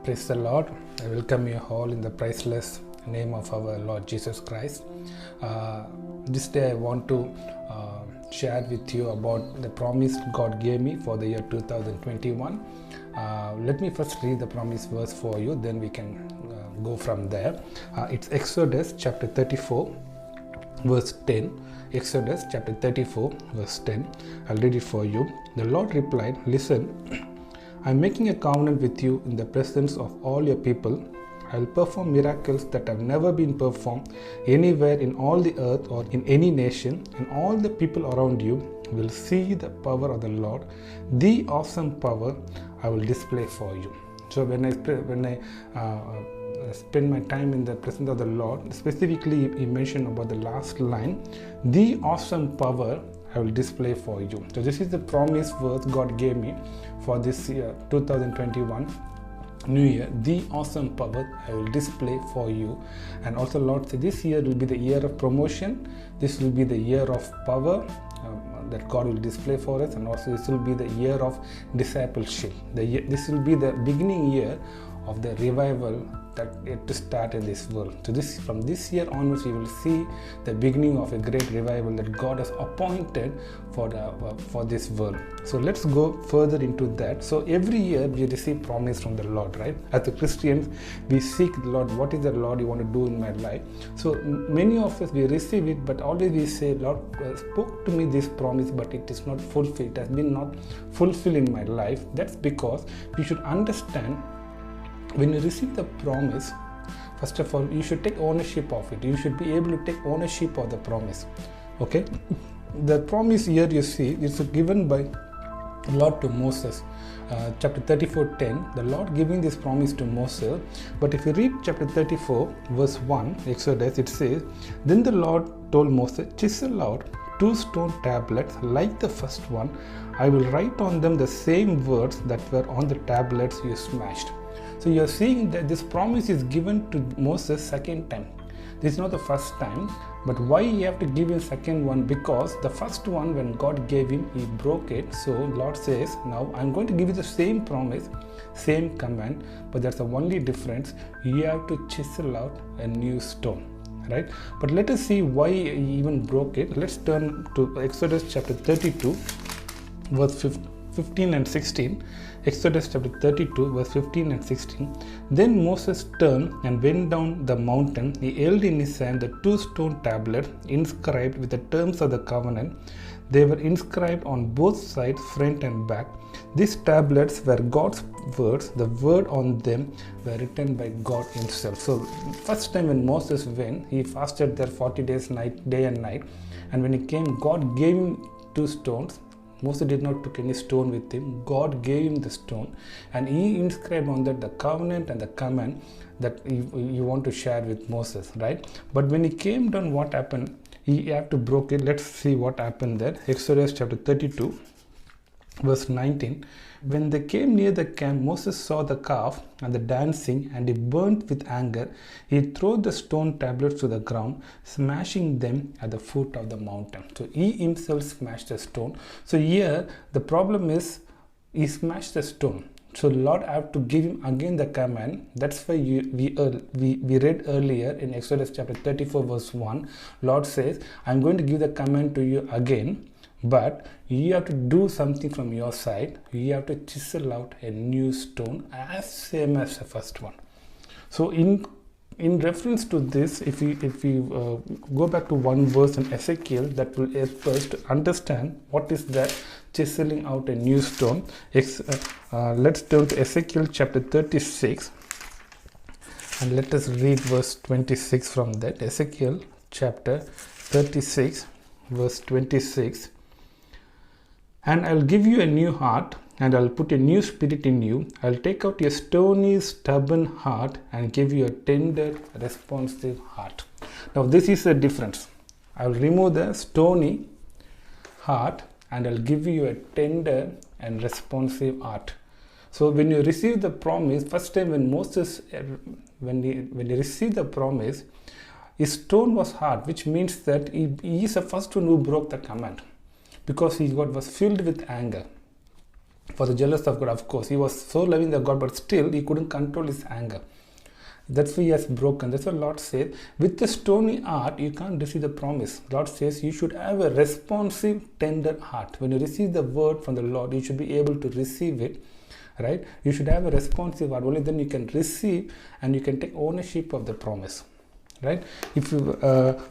Praise the Lord. I welcome you all in the priceless name of our Lord Jesus Christ. This day I want to share with you about the promise God gave me for the year 2021. Let me first read the promise verse for you, then we can go from there. It's Exodus chapter 34 verse 10. Exodus chapter 34 verse 10. I'll read it for you. The Lord replied, "Listen, I'm making a covenant with you in the presence of all your people. I'll perform miracles that have never been performed anywhere in all the earth or in any nation, and all the people around you will see the power of the Lord, the awesome power I will display for you." So when I spend my time in the presence of the Lord, specifically he mentioned about the last line, the awesome power I will display for you. So this is the promise verse God gave me for this year 2021 new year. The awesome power I will display for you. And also Lord said this year will be the year of promotion. This will be the year of power that God will display for us, and also this will be the year of discipleship. This will be the beginning year of the revival that yet to start in this world. So from this year onwards, we will see the beginning of a great revival that God has appointed for this world. So let's go further into that. So every year we receive promise from the Lord, right? As the Christians, we seek the Lord. What is the Lord you want to do in my life? So many of us, we receive it, but always we say, Lord spoke to me this promise, but it is not fulfilled. It has been not fulfilled in my life. That's because we should understand, when you receive the promise, first of all, you should take ownership of it. You should be able to take ownership of the promise. Okay? The promise here you see is given by Lord to Moses. Chapter 34:10, the Lord giving this promise to Moses. But if you read chapter 34 verse 1, Exodus, it says, "Then the Lord told Moses, chisel out 2 stone tablets like the first one. I will write on them the same words that were on the tablets you smashed." So you are seeing that this promise is given to Moses second time. This is not the first time, but why you have to give him second one? Because the first one, when God gave him, he broke it. So Lord says, now I'm going to give you the same promise, same command, but there's the only difference. You have to chisel out a new stone, right? But let us see why he even broke it. Let's turn to Exodus chapter 32 verse 15 and 16. Exodus chapter 32 verse 15 and 16. Then Moses turned and went down the mountain. He held in his hand the 2 stone tablets inscribed with the terms of the covenant. They were inscribed on both sides, front and back. These tablets were God's words. The word on them were written by God himself. So first time when Moses went, he fasted there 40 days, day and night. And when he came, God gave him 2 stones. Moses did not take any stone with him. God gave him the stone, and he inscribed on that the covenant and the command that you want to share with Moses, right? But when he came down, what happened? He had to broke it. Let's see what happened there. Exodus chapter 32 verse 19. When they came near the camp, Moses saw the calf and the dancing, and he burnt with anger. He threw the stone tablets to the ground, smashing them at the foot of the mountain. So he himself smashed the stone. So here the problem is he smashed the stone. So Lord have to give him again the command. That's why we read earlier in Exodus chapter 34 verse 1. Lord says, I'm going to give the command to you again, but you have to do something from your side. You have to chisel out a new stone as same as the first one. So in reference to this, if we go back to one verse in Ezekiel, that will help us to understand what is that chiseling out a new stone. Let's turn to Ezekiel chapter 36 and let us read verse 26 from that. Ezekiel chapter 36 verse 26. "And I'll give you a new heart, and I'll put a new spirit in you. I'll take out your stony, stubborn heart and give you a tender, responsive heart." Now this is the difference. I'll remove the stony heart and I'll give you a tender and responsive heart. So when you receive the promise, first time when Moses, when he received the promise, his stone was hard, which means that he is the first one who broke the command, because was filled with anger. For the jealous of God, of course. He was so loving the God, but still he couldn't control his anger. That's why he has broken. That's what Lord says. With the stony heart, you can't receive the promise. Lord says you should have a responsive, tender heart. When you receive the word from the Lord, you should be able to receive it. Right? You should have a responsive heart. Only then you can receive and you can take ownership of the promise. Right? If you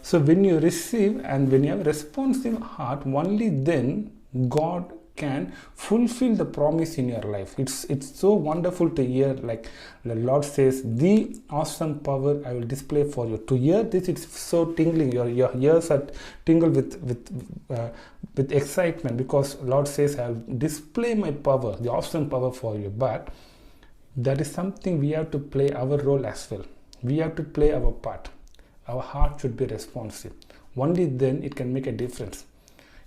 so when you receive and when you have a responsive heart, only then God can fulfill the promise in your life. It's so wonderful to hear, like the Lord says, the awesome power I will display for you. To hear this, it's so tingling. Your ears are tingled with excitement, because Lord says, I will display my power, the awesome power for you. But that is something we have to play our role as well. We have to play our part. Our heart should be responsive. Only then it can make a difference.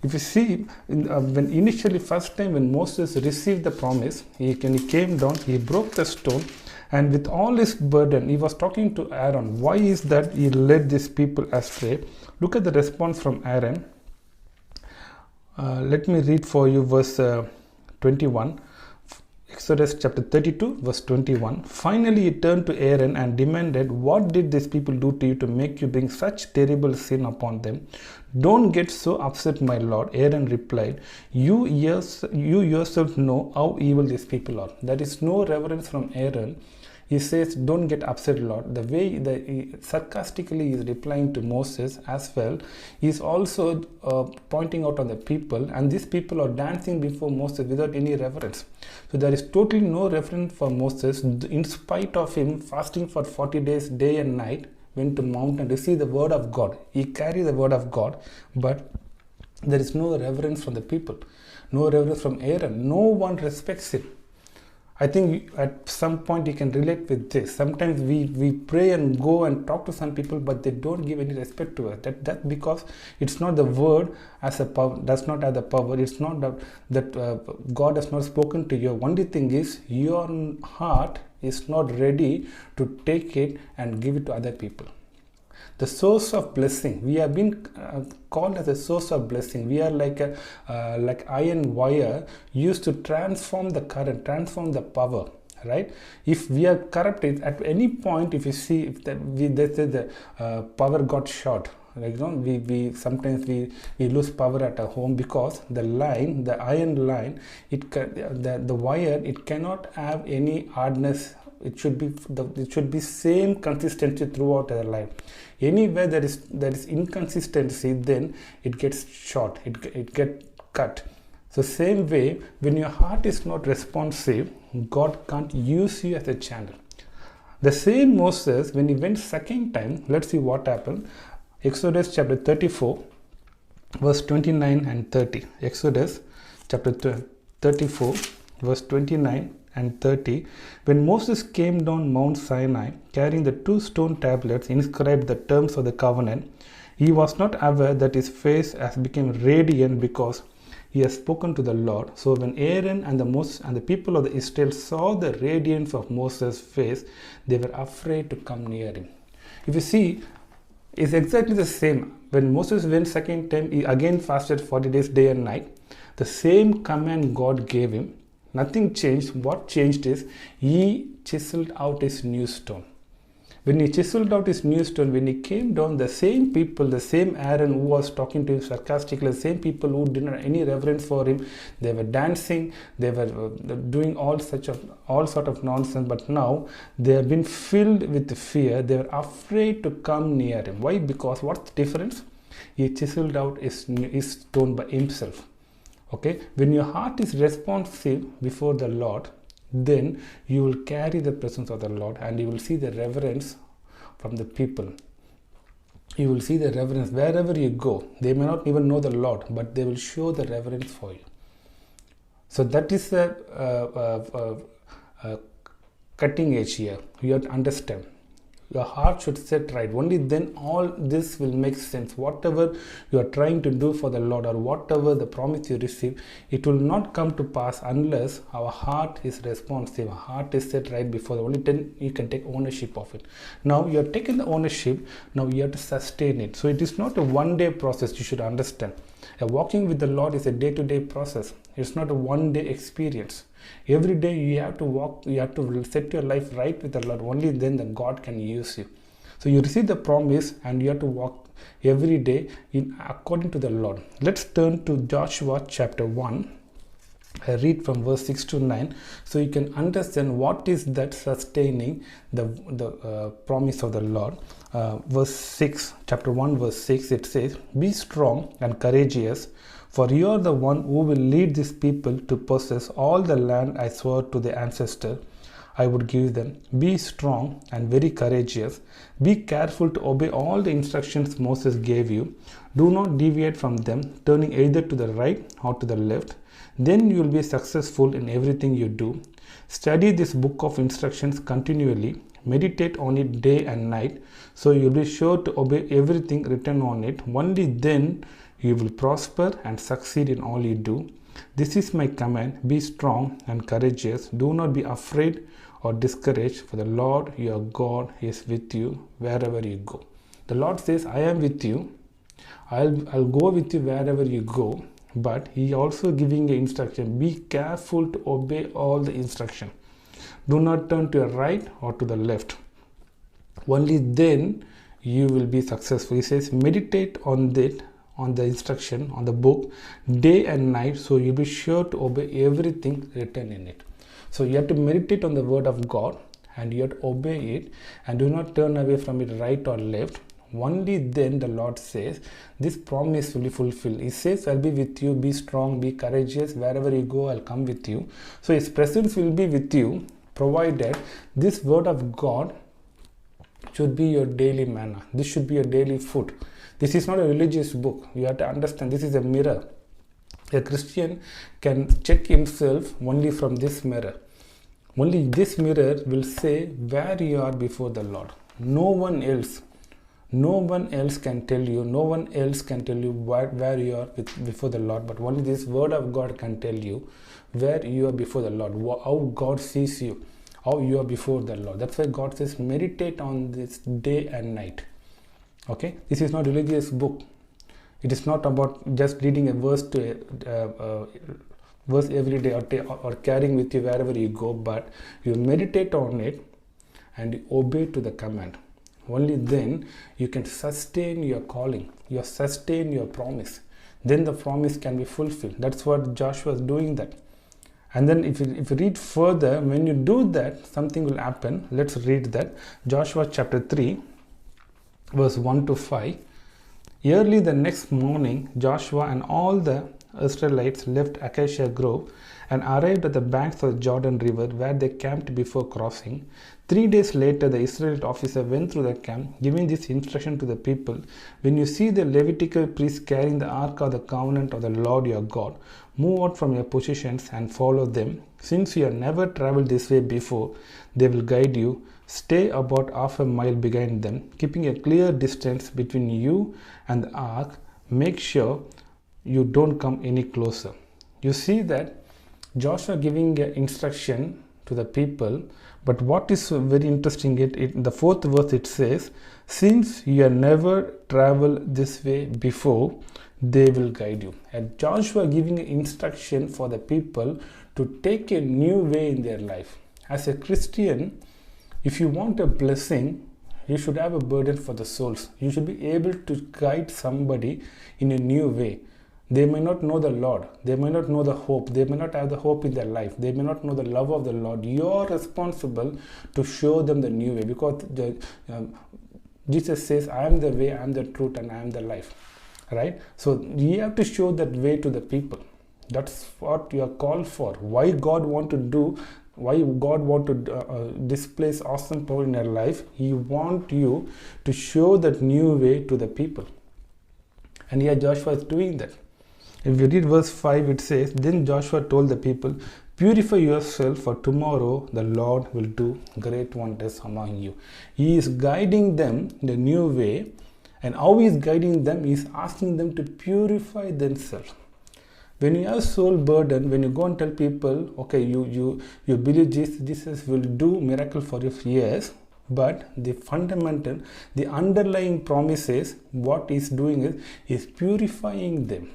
If you see, when initially first time when Moses received the promise, he came down, he broke the stone, and with all his burden, he was talking to Aaron. Why is that he led these people astray? Look at the response from Aaron. Let me read for you verse 21. Exodus chapter 32 verse 21. Finally he turned to Aaron and demanded, what did these people do to you to make you bring such terrible sin upon them? Don't get so upset, my lord. Aaron replied, you yourself know how evil these people are. There is no reverence from Aaron. He says, don't get upset, Lord. The way he sarcastically is replying to Moses as well, he is also pointing out on the people, and these people are dancing before Moses without any reverence. So there is totally no reverence for Moses, in spite of him fasting for 40 days, day and night, went to mountain to receive the word of God. He carried the word of God, but there is no reverence from the people, no reverence from Aaron. No one respects him. I think at some point you can relate with this. Sometimes we pray and go and talk to some people, but they don't give any respect to us. That's because it's not the word as a power, does not have the power. It's not that God has not spoken to you. Only thing is your heart is not ready to take it and give it to other people. The source of blessing. We have been called as a source of blessing. We are like iron wire used to transform the current, transform the power. Right? If we are corrupted at any point, if you see if the power got short. Like, we sometimes we lose power at our home because the line, the iron line, the wire, it cannot have any hardness. It should be same consistency throughout the line. Anywhere there is inconsistency, then it gets short. It gets cut. So same way, when your heart is not responsive, God can't use you as a channel. The same Moses, when he went second time, let's see what happened. Exodus chapter 34, verse 29 and 30. Exodus chapter 34, verse 29 and 30. When Moses came down Mount Sinai, carrying the 2 stone tablets inscribed the terms of the covenant, he was not aware that his face has become radiant because he has spoken to the Lord. So when Aaron and the people of the Israel saw the radiance of Moses' face, they were afraid to come near him. If you see, it's exactly the same. When Moses went second time, he again fasted 40 days, day and night. The same command God gave him. Nothing changed. What changed is he chiseled out his new stone. When he chiseled out his new stone, when he came down, the same people, the same Aaron who was talking to him sarcastically, the same people who didn't have any reverence for him, they were dancing, they were doing all sort of nonsense. But now they have been filled with fear. They were afraid to come near him. Why? Because what's the difference? He chiseled out his stone by himself. Okay, when your heart is responsive before the Lord, then you will carry the presence of the Lord and you will see the reverence from the people. You will see the reverence wherever you go. They may not even know the Lord, but they will show the reverence for you. So that is the cutting edge here. You have to understand. Your heart should set right. Only then all this will make sense. Whatever you are trying to do for the Lord or whatever the promise you receive, it will not come to pass unless our heart is responsive. Our heart is set right before the Lord. Only then you can take ownership of it. Now you are taking the ownership. Now you have to sustain it. So it is not a one-day process. You should understand. Walking with the Lord is a day-to-day process. It's not a one-day experience. Every day you have to walk, you have to set your life right with the Lord. Only then the God can use you. So you receive the promise and you have to walk every day according to the Lord. Let's turn to Joshua chapter 1. I read from verse 6 to 9 so you can understand what is that sustaining the promise of the Lord. Verse 6, chapter 1 verse 6, it says, "Be strong and courageous, for you are the one who will lead these people to possess all the land I swore to their ancestors I would give them. Be strong and very courageous. Be careful to obey all the instructions Moses gave you. Do not deviate from them, turning either to the right or to the left. Then you will be successful in everything you do. Study this book of instructions continually. Meditate on it day and night, so you will be sure to obey everything written on it. Only then you will prosper and succeed in all you do. This is my command. Be strong and courageous. Do not be afraid or discouraged, for the Lord your God is with you wherever you go." The Lord says, I am with you. I'll go with you wherever you go. But He also giving an instruction. Be careful to obey all the instruction. Do not turn to your right or to the left. Only then you will be successful. He says, meditate on it, on the instruction, on the book, day and night, so you'll be sure to obey everything written in it. So you have to meditate on the word of God and you have to obey it and do not turn away from it right or left. Only then the Lord says, this promise will be fulfilled. He says, I'll be with you, be strong, be courageous, wherever you go, I'll come with you. So His presence will be with you, provided this word of God should be your daily manna. This should be your daily food. This is not a religious book. You have to understand, this is a mirror. A Christian can check himself only from this mirror. Only this mirror will say where you are before the Lord. No one else can tell you, where you are before the Lord, but only this word of God can tell you where you are before the Lord, how God sees you, how you are before the Lord. That's why God says meditate on this day and night. Okay, this is not a religious book. It is not about just reading a verse verse every day or carrying with you wherever you go, but you meditate on it and you obey to the command. Only then you can sustain your calling, you sustain your promise. Then the promise can be fulfilled. That's what Joshua is doing that. And then if you read further, when you do that, something will happen. Let's read that. Joshua chapter 3, verse 1 to 5. Early the next morning, Joshua and all the Israelites left Acacia Grove and arrived at the banks of the Jordan River, where they camped before crossing. 3 days later, the Israelite officer went through the camp, giving this instruction to the people: when you see the Levitical priests carrying the ark of the covenant of the Lord your God, move out from your positions and follow them. Since you have never traveled this way before, they will guide you. Stay about half a mile behind them, keeping a clear distance between you and the ark. Make sure you don't come any closer. You see that Joshua giving an instruction to the people, but what is very interesting, in the 4th verse it says, since you have never traveled this way before, they will guide you. And Joshua giving an instruction for the people to take a new way in their life. As a Christian, if you want a blessing, you should have a burden for the souls. You should be able to guide somebody in a new way. They may not know the Lord. They may not know the hope. They may not have the hope in their life. They may not know the love of the Lord. You are responsible to show them the new way, because Jesus says, I am the way, I am the truth, and I am the life. Right? So you have to show that way to the people. That's what you are called for. Why God want to display awesome power in your life? He want you to show that new way to the people. And here Joshua is doing that. If you read verse 5, it says, then Joshua told the people, purify yourself, for tomorrow the Lord will do great wonders among you. He is guiding them the new way. And how He is guiding them? He is asking them to purify themselves. When you have soul burden, when you go and tell people, okay, you believe Jesus will do miracle for you, yes, but the fundamental, the underlying promises, what He's doing is purifying them.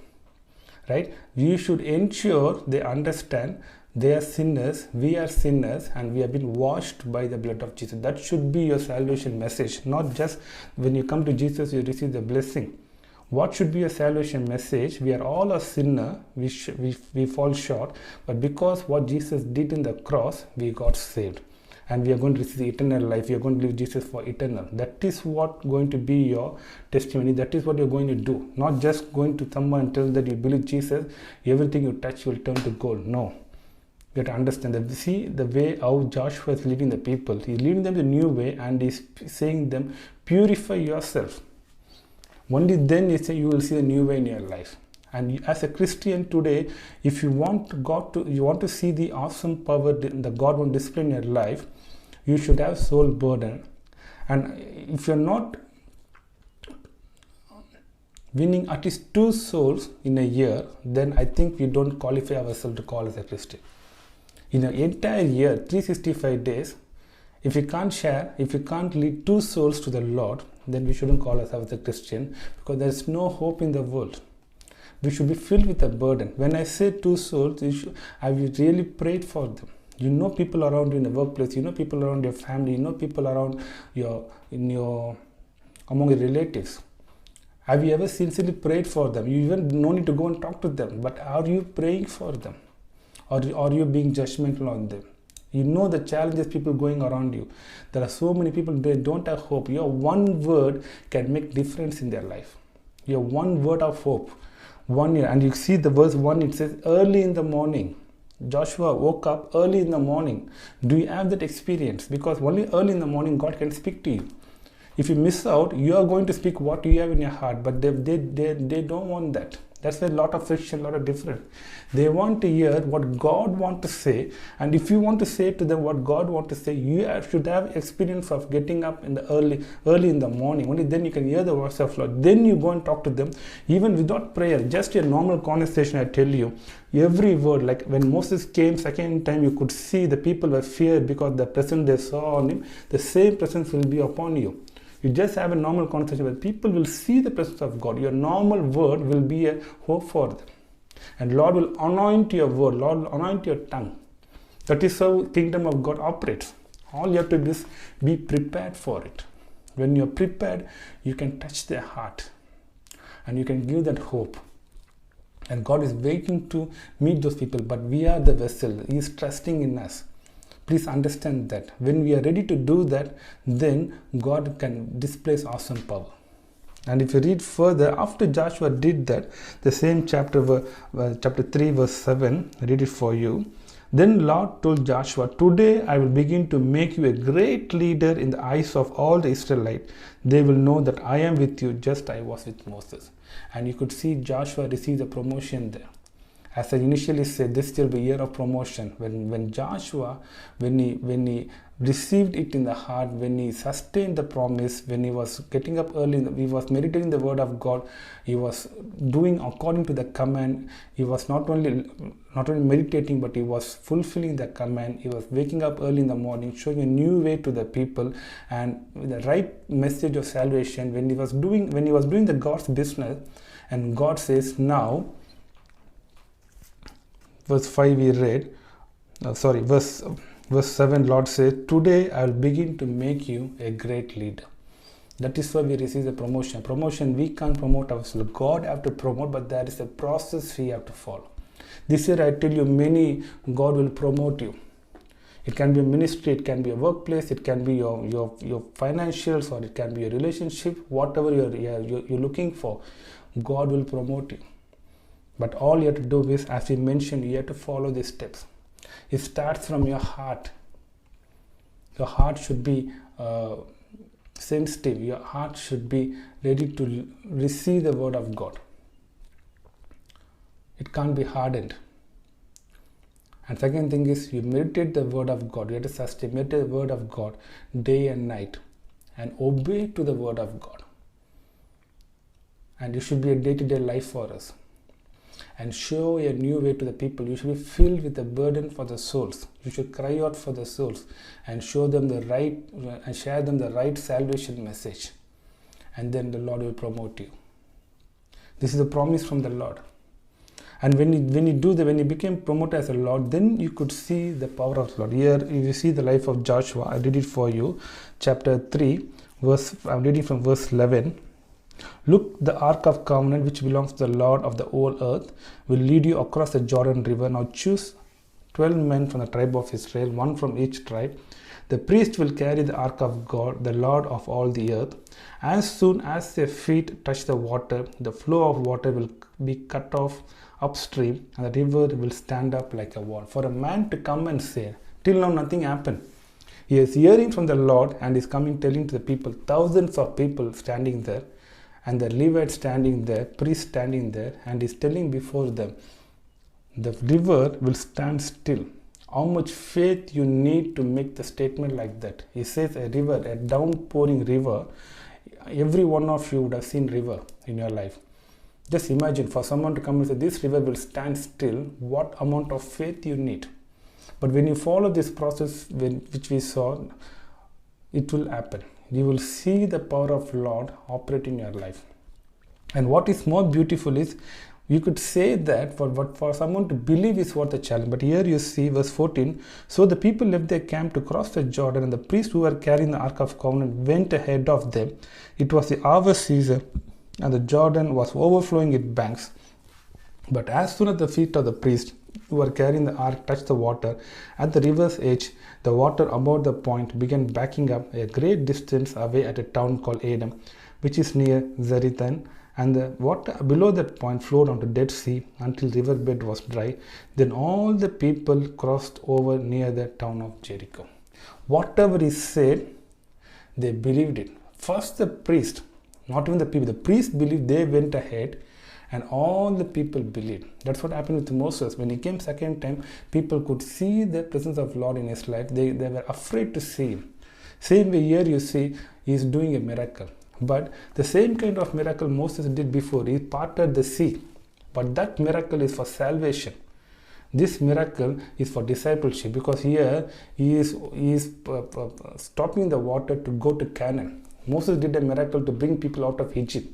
right? You should ensure they understand they are sinners, we are sinners, and we have been washed by the blood of Jesus. That should be your salvation message, not just when you come to Jesus you receive the blessing. What should be your salvation message? We are all a sinner, we fall short, but because what Jesus did in the cross, we got saved. And we are going to receive eternal life. We are going to live Jesus for eternal. That is what going to be your testimony. That is what you're going to do. Not just going to someone and tell that you believe Jesus, everything you touch will turn to gold. No. You have to understand that. See the way how Joshua is leading the people. He's leading them the new way and he's saying them, purify yourself. Only then you will see a new way in your life. And as a Christian today, if you want you want to see the awesome power that God will display in your life, you should have soul burden. And if you're not winning at least 2 souls in a year, then I think we don't qualify ourselves to call as a Christian. In an entire year, 365 days, if you can't share, if you can't lead 2 souls to the Lord, then we shouldn't call ourselves a Christian, because there is no hope in the world. We should be filled with a burden. When I say 2 souls, have you really prayed for them? You know people around you in the workplace, you know people around your family, you know people around among your relatives. Have you ever sincerely prayed for them? You even no need to go and talk to them, but are you praying for them? Or are you being judgmental on them? You know the challenges people going around you. There are so many people, they don't have hope. Your one word can make difference in their life. Your one word of hope. 1 year. And you see the verse 1, it says, early in the morning. Joshua woke up early in the morning. Do you have that experience? Because only early in the morning God can speak to you. If you miss out, you are going to speak what you have in your heart, but they don't want that. That's why a lot of friction, a lot of difference. They want to hear what God wants to say, and if you want to say to them what God wants to say, you should have experience of getting up in the early in the morning. Only then you can hear the voice of Lord. Then you go and talk to them, even without prayer, just a normal conversation. I tell you, every word, like when Moses came second time, you could see the people were feared because the presence they saw on him, the same presence will be upon you. You just have a normal conversation where people will see the presence of God. Your normal word will be a hope for them. And Lord will anoint your word. Lord will anoint your tongue. That is how kingdom of God operates. All you have to do is be prepared for it. When you're prepared, you can touch their heart. And you can give that hope. And God is waiting to meet those people. But we are the vessel. He is trusting in us. Please understand that when we are ready to do that, then God can display awesome power. And if you read further, after Joshua did that, the same chapter 3 verse 7, I read it for you. Then Lord told Joshua, today I will begin to make you a great leader in the eyes of all the Israelites. They will know that I am with you, just I was with Moses. And you could see Joshua receive the promotion there. As I initially said, this will be a year of promotion. When Joshua, when he received it in the heart, when he sustained the promise, when he was getting up early, he was meditating the word of God, he was doing according to the command. He was not only meditating, but he was fulfilling the command. He was waking up early in the morning, showing a new way to the people, and with the right message of salvation. When he was doing the God's business, and God says now. Verse 5 we read, verse 7, Lord says, today I will begin to make you a great leader. That is why we receive the promotion. Promotion, we can't promote ourselves. God have to promote, but there is a process we have to follow. This year I tell you, God will promote you. It can be a ministry, it can be a workplace, it can be your financials, or it can be a relationship, whatever you're looking for, God will promote you. But all you have to do is, as we mentioned, you have to follow these steps. It starts from your heart. Your heart should be sensitive. Your heart should be ready to receive the word of God. It can't be hardened. And second thing is, you meditate the word of God. You have to sustain, meditate the word of God day and night, and obey to the word of God. And it should be a day-to-day life for us. And show a new way to the people. You should be filled with a burden for the souls. You should cry out for the souls and show them the right and share them the right salvation message. And then the Lord will promote you. This is a promise from the Lord. And when you became promoted as a Lord, then you could see the power of the Lord. Here you see the life of Joshua. I did it for you. Chapter 3, I'm reading from verse 11. Look, the Ark of Covenant, which belongs to the Lord of the whole earth, will lead you across the Jordan River. Now choose 12 men from the tribe of Israel, one from each tribe. The priest will carry the ark of God, the Lord of all the earth. As soon as their feet touch the water, the flow of water will be cut off upstream, and the river will stand up like a wall. For a man to come and say, till now nothing happened. He is hearing from the Lord and is coming telling to the people, thousands of people standing there, and the Levite standing there, priest standing there, and is telling before them, the river will stand still. How much faith you need to make the statement like that? He says a river, a downpouring river. Every one of you would have seen river in your life. Just imagine for someone to come and say this river will stand still, what amount of faith you need. But when you follow this process which we saw, it will happen. You will see the power of Lord operate in your life. And what is more beautiful is, you could say that for someone to believe is what the challenge. But here you see verse 14. So the people left their camp to cross the Jordan, and the priests who were carrying the Ark of Covenant went ahead of them. It was the harvest season, and the Jordan was overflowing its banks. But as soon as the feet of the priests who were carrying the ark touched the water at the river's edge, the water about the point began backing up a great distance away at a town called Adam, which is near Zarethan. And the water below that point flowed onto Dead Sea until the riverbed was dry. Then all the people crossed over near the town of Jericho. Whatever he said, they believed it. First the priest, not even the people, the priest believed, they went ahead, and all the people believed. That's what happened with Moses. When he came second time, people could see the presence of Lord in his life. They were afraid to see him. Same way here you see, he is doing a miracle. But the same kind of miracle Moses did before, he parted the sea. But that miracle is for salvation. This miracle is for discipleship, because here he is stopping the water to go to Canaan. Moses did a miracle to bring people out of Egypt.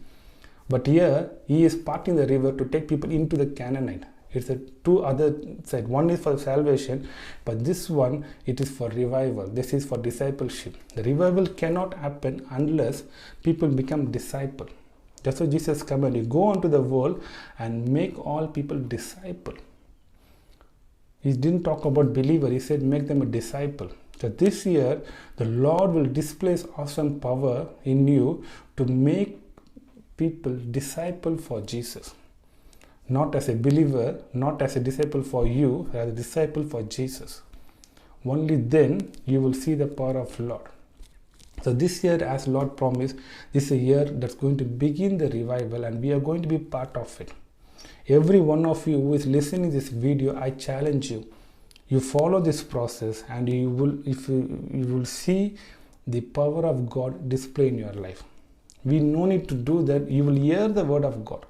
But here he is parting the river to take people into the Canaanite. It's a two other side. One is for salvation, but this one, it is for revival. This is for discipleship. The revival cannot happen unless people become disciple. That's why Jesus commanded, go onto the world and make all people disciple. He didn't talk about believer. He said make them a disciple. So this year, the Lord will display His awesome power in you to make people disciple for Jesus. Not as a believer, not as a disciple for you, as a disciple for Jesus. Only then you will see the power of Lord. So this year, as Lord promised, this is a year that's going to begin the revival, and we are going to be part of it. Every one of you who is listening to this video, I challenge you. You follow this process, and you will see the power of God display in your life. We no need to do that. You will hear the word of God.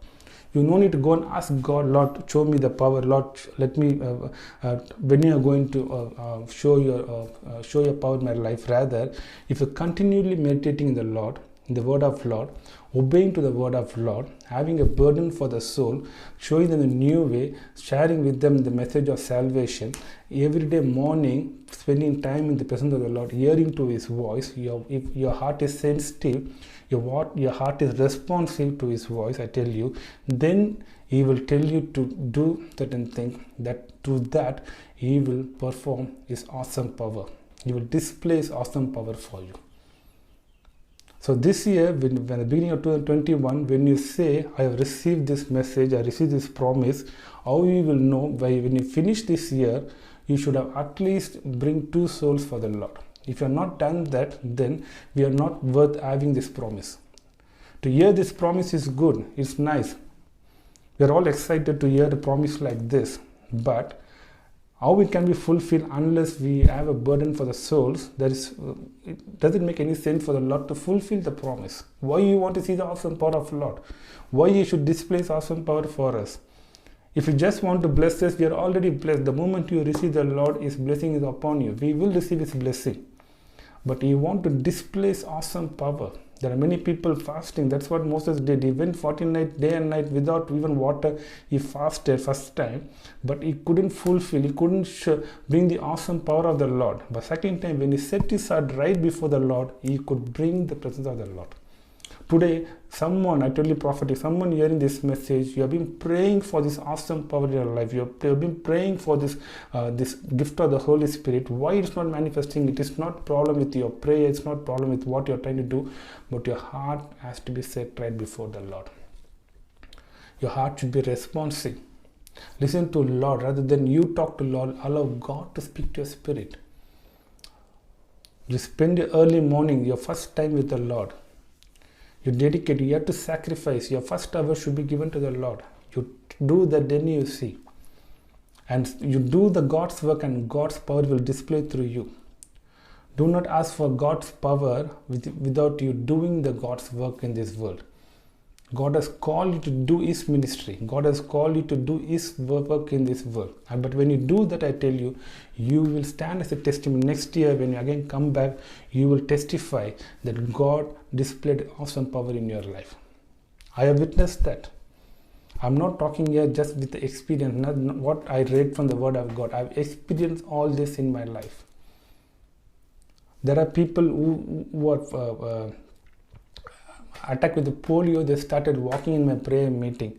You no need to go and ask God, Lord, show me the power. Lord, let me, when you are going to show your power in my life. Rather, if you're continually meditating in the Lord, in the word of Lord, obeying to the word of Lord, having a burden for the soul, showing them a new way, sharing with them the message of salvation, every day morning, spending time in the presence of the Lord, hearing to His voice. If your heart is sensitive, your heart is responsive to His voice, I tell you, then He will tell you to do certain things. That through that He will perform His awesome power. He will display His awesome power for you. So this year, when the beginning of 2021, when you say, I have received this message, I received this promise, how you will know? When you finish this year, you should have at least bring 2 souls for the Lord. If you have not done that, then we are not worth having this promise. To hear this promise is good, it's nice. We are all excited to hear a promise like this, but how it can be fulfilled unless we have a burden for the souls? It doesn't make any sense for the Lord to fulfill the promise. Why you want to see the awesome power of the Lord? Why He should display His awesome power for us? If you just want to bless us, we are already blessed. The moment you receive the Lord, His blessing is upon you. We will receive His blessing. But you want to display His awesome power. There are many people fasting. That's what Moses did. He went 40 nights, day and night, without even water. He fasted first time, but he couldn't fulfill, he couldn't bring the awesome power of the Lord. But second time, when he set his heart right before the Lord, he could bring the presence of the Lord. Today, someone, I tell you prophetic, someone hearing this message, you have been praying for this awesome power in your life. You have been praying for this this gift of the Holy Spirit. Why it's not manifesting? It is not problem with your prayer. It's not problem with what you're trying to do, but your heart has to be set right before the Lord. Your heart should be responsive. Listen to Lord rather than you talk to Lord. Allow God to speak to your spirit. You spend your early morning, your first time with the Lord. You dedicate, you have to sacrifice. Your first hour should be given to the Lord. You do that, then you see. And you do the God's work and God's power will display through you. Do not ask for God's power without you doing the God's work in this world. God has called you to do His ministry. God has called you to do His work in this world. But when you do that, I tell you, you will stand as a testimony. Next year, when you again come back, you will testify that God displayed awesome power in your life. I have witnessed that. I'm not talking here just with the experience, not what I read from the Word of God. I've experienced all this in my life. There are people who are attacked with the polio. They started walking in my prayer meeting,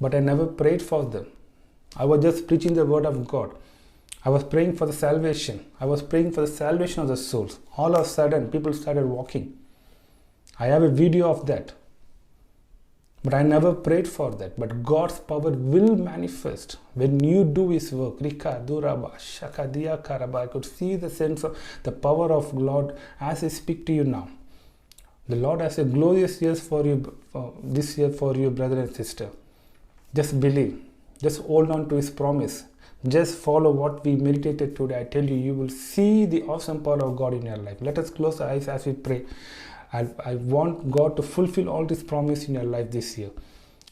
but I never prayed for them. I was just preaching the Word of God. I was praying for the salvation. I was praying for the salvation of the souls. All of a sudden, people started walking. I have a video of that. But I never prayed for that. But God's power will manifest when you do His work. I could see the sense of the power of Lord as I speak to you now. The Lord has a glorious year for you this year for you, brother and sister. Just believe. Just hold on to His promise. Just follow what we meditated today. I tell you, you will see the awesome power of God in your life. Let us close our eyes as we pray. I want God to fulfill all this promise in your life this year.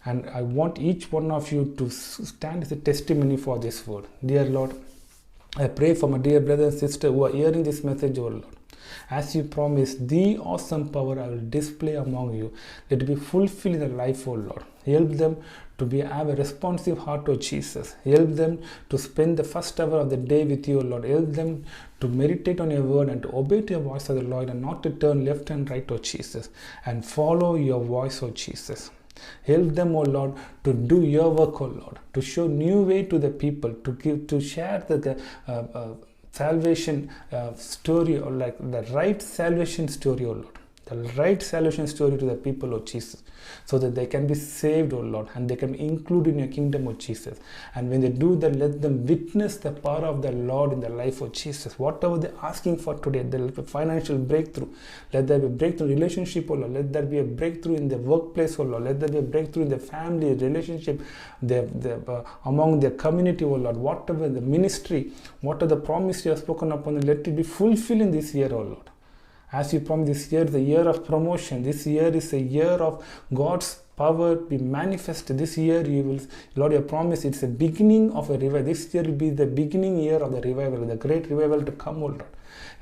And I want each one of you to stand as a testimony for this word. Dear Lord, I pray for my dear brother and sister who are hearing this message, oh Lord. As you promised, the awesome power I will display among you, let it be fulfilled in their life, oh Lord. Help them to have a responsive heart to Jesus. Help them to spend the first hour of the day with you, Lord. Help them to meditate on your word and to obey to your voice of the Lord and not to turn left and right, oh Jesus, and follow your voice, oh Jesus. Help them, oh Lord, to do your work, oh Lord, to show new way to the people, to share the salvation story, or like the right salvation story, oh Lord. The right salvation story to the people, oh Jesus, so that they can be saved, oh Lord, and they can be included in your kingdom, oh Jesus. And when they do that, let them witness the power of the Lord in their life, oh Jesus. Whatever they're asking for today, there will be financial breakthrough. Let there be a breakthrough in relationship, oh Lord. Let there be a breakthrough in the workplace, oh Lord. Let there be a breakthrough in the family relationship, among their community, oh Lord. Whatever the ministry, whatever the promise you have spoken upon them, let it be fulfilled in this year, oh Lord. As you promised, this year is a year of promotion. This year is a year of God's power be manifested. This year you will, Lord, your promise, it's the beginning of a revival. This year will be the beginning year of the revival, the great revival to come, O Lord.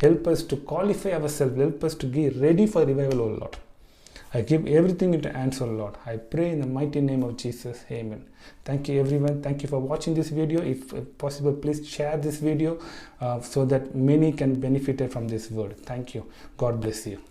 Help us to qualify ourselves. Help us to get ready for revival, O Lord. I give everything into hands, O Lord. I pray in the mighty name of Jesus. Amen. Thank you, everyone. Thank you for watching this video. If possible, please share this video so that many can benefit from this word. Thank you. God bless you.